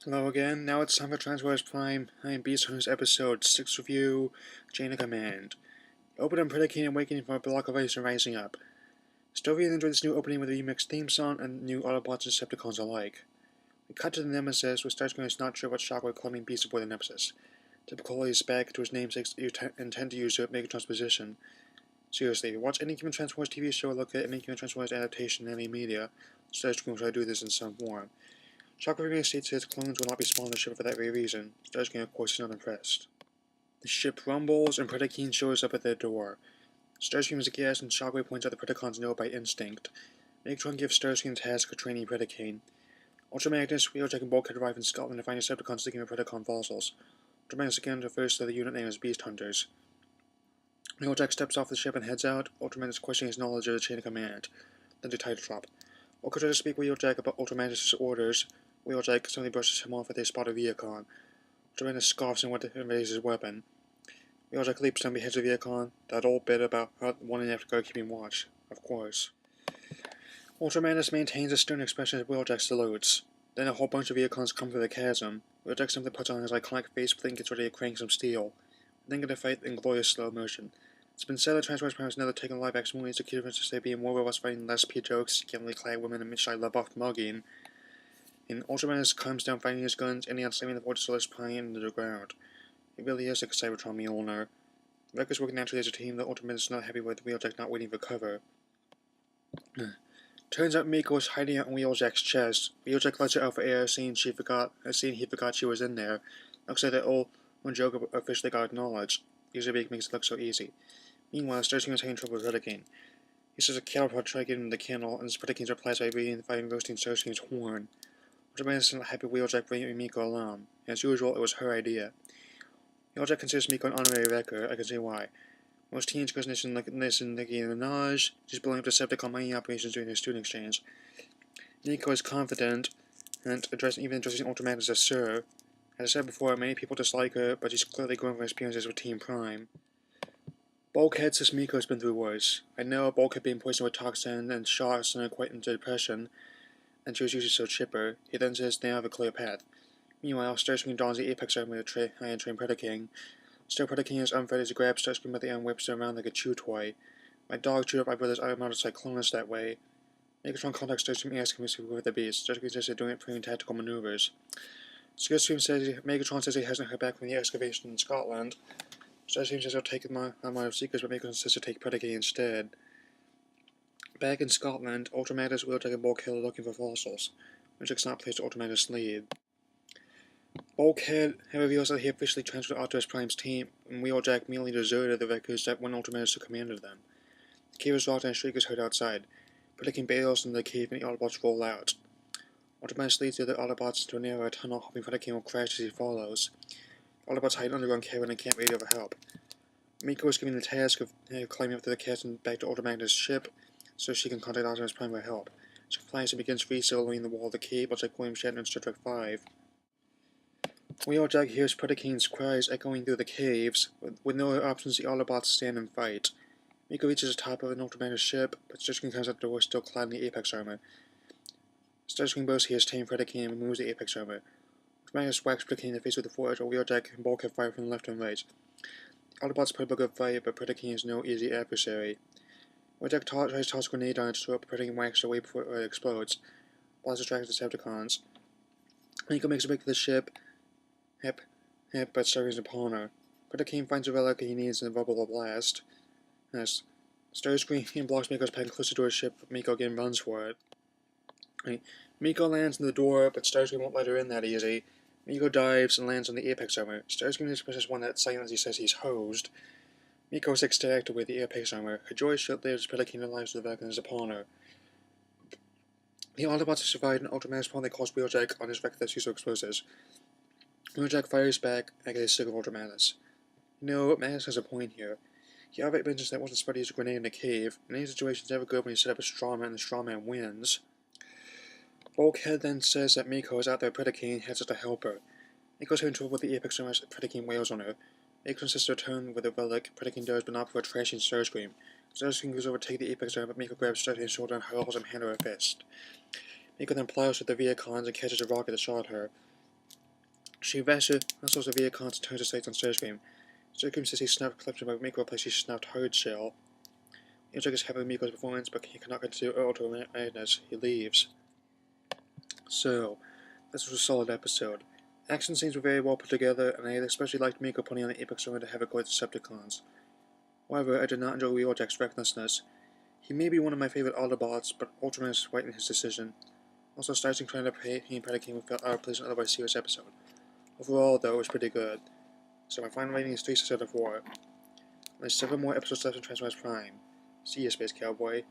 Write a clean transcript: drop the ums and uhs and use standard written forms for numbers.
Hello again. Now it's time for Transformers Prime. I am Beast Hunters Episode 6 Review, Chain of Command. Open and Predicate Awakening from a block of ice and rising up. Stovey enjoyed this new opening with a remixed theme song and new Autobots and Decepticons alike. We cut to the Nemesis, with Starscream is not sure what Shockwave claiming Beast aboard the Nemesis. Typical is back to his namesake's intent to usurp Megatron's position. Seriously, watch any given Transformers TV show or look at any given Transformers adaptation in any media. Starscream will try to do this in some form. Shockwave states his clones will not be spawned on the ship for that very reason. Starscream, of course, is not impressed. The ship rumbles, and Predacene shows up at their door. Starscream is aghast, and Shockwave points out the Predacons know by instinct. Megatron gives Starscream the task of training Predacene. Ultra Magnus, Wheeljack, and Bulkhead arrive in Scotland to find Decepticons digging for Predacon fossils. Ultra Magnus again refers to the unit name as Beast Hunters. Wheeljack steps off the ship and heads out. Ultra Magnus questioning his knowledge of the chain of command. Then to title drop. Bulkhead tries to speak with Wheeljack about Ultra Magnus' orders. Wheeljack suddenly brushes him off as they spot a Viacon. Ultra Magnus scoffs and raises his weapon. Wheeljack leaps down beheads the Viacon. That old bit about how one and after keeping watch. Of course. Ultra Magnus maintains a stern expression as Wheeljack salutes. Then a whole bunch of Viacons come through the chasm. Wheeljack simply puts on his iconic face but then gets ready to crank some steel. Then get a fight in glorious slow motion. It's been said that Transformers Prime has never taken live action movies to key difference to being more robust fighting, less pee jokes, scantily clad women, and midshot love off mugging. And Ultra Magnus comes down fighting his guns, and he slamming the Vortisaurus Prime into the ground. It really is like a Cybertron Mjolnir. The Wreckers working naturally as a team, though Ultra Magnus is not happy with Wheeljack not waiting for cover. Turns out Miko is hiding out in Wheeljack's chest. Wheeljack lets her out for air, seeing he forgot she was in there. Looks like that old joke officially got acknowledged. Usually makes it look so easy. Meanwhile, Starscream is having trouble with Predacene. He says a cattle prod tried getting in the kennel, and Predacane's replies by beating the fighting roasting Starscream's horn. Ultra Magnus is not happy with Wheeljack bringing Miko alone. As usual, it was her idea. Wheeljack considers Miko an honorary wrecker. I can see why. Most teenage girls listen like Nicki Minaj. She's blowing up Decepticon mining operations during their student exchange. Miko is confident and even addressing Ultra Magnus as Sir. As I said before, many people dislike her, but she's clearly growing from experiences with Team Prime. Bulkhead says Miko has been through worse. I know Bulkhead being poisoned with toxin and shot sent her quite into depression, and she was usually so chipper. He then says they have a clear path. Meanwhile, Starscream dons the Apex armor to try and train Predacene. Still, Predacene is unfed as he grabs Starscream by the arm and whips her around like a chew toy. My dog chewed up my brother's Iron Mounted Cyclonus that way. Megatron contacts Starscream asking him to with the beast. Starscream says they're doing it for tactical maneuvers. Megatron says he hasn't heard back from the excavation in Scotland. Starscream says he'll take my amount of secrets, but Megatron says to take Predacene instead. Back in Scotland, Ultra Magnus, Wheeljack, and Bulkhead are looking for fossils. Wheeljack's not placed Ultra Magnus' lead. Bulkhead reveals that he officially transferred Optimus Prime's team, and Wheeljack merely deserted the Wreckers that when Ultra Magnus took command of them. The cave is locked and a shriek is heard outside. Predacene bails into the cave and the Autobots roll out. Ultra Magnus leads the other Autobots into a narrow tunnel, hoping Predacene will crash as he follows. The Autobots hide in an underground cavern and can't radio for help. Miko is given the task of climbing up to the chasm back to Ultra Magnus' ship, so she can contact Optimus Prime for help. She complies and begins free-soloing the wall of the cave, much like William Shatner in Star Trek V. Wheeljack hears Predacane's cries echoing through the caves. With no other options, the Autobots stand and fight. Miko reaches the top of an Ultra Magnus ship, but Starscream comes out the door still clad in the Apex armor. Starscream boasts he has tamed Predacene and removes the Apex armor. Ultra Magnus whacks Predacene in the face with a forge, while Wheeljack and Bulkhead fire from the left and right. The Autobots put up a good fight, but Predacene is no easy adversary. Wheeljack tries to toss a grenade on its throat, but Predacene whacks it away before it explodes. Blast distracts the Decepticons. Miko makes a break for the ship, but Starscream's upon her. Predacene finds a relic he needs in the rubble of the blast. As Starscream blocks Miko's path closer to her ship, but Miko again runs for it. Miko lands in the door, but Starscream won't let her in that easy. Miko dives and lands on the Apex armor. Starscream expresses one that silence he says he's hosed. Miko is extracted with the Apex armor. Her joy short-lived as Predacene realizes the weapon is upon her. The Autobots have survived, and Ultra Magnus finally calls Wheeljack on his wreck that sees explosives. Wheeljack fires back and gets sick of Ultra Magnus. No, Magnus has a point here. He already mentions that wasn't smart to use a grenade in a cave, and any situation is never good when you set up a strawman and the strawman wins. Bulkhead then says that Miko is out there with Predacene and heads out to help her. Miko's having trouble with the Apex armor as Predacene wails on her. Miko insists to return with a relic. Predacene does, but not before trashing Starscream. Starscream goes over to take the Apex armor, but Miko grabs Starscream's shoulder and hurls him hand over fist. Miko then plows with the Viacons and catches a rocket that shot her. She invested also severe cons turns her sights on Starscream. Starscream says he snapped Clifton by Miko replace his snapped hard shell. Ajak is happy with Miko's performance, but he cannot continue Ultra Madness. He leaves. So, this was a solid episode. Action scenes were very well put together, and I especially liked Miko putting on the Apex armor to have it go at Decepticons. However, I did not enjoy Wheeljack's recklessness. He may be one of my favorite Autobots, but Ultraman is right in his decision. Also, Starscream trying to pay him Predacane felt out of place in an otherwise serious episode. Overall, though, it was pretty good. So my final rating is 3 out of 4. There's 7 more episodes left in Transformers Prime. See ya, Space Cowboy.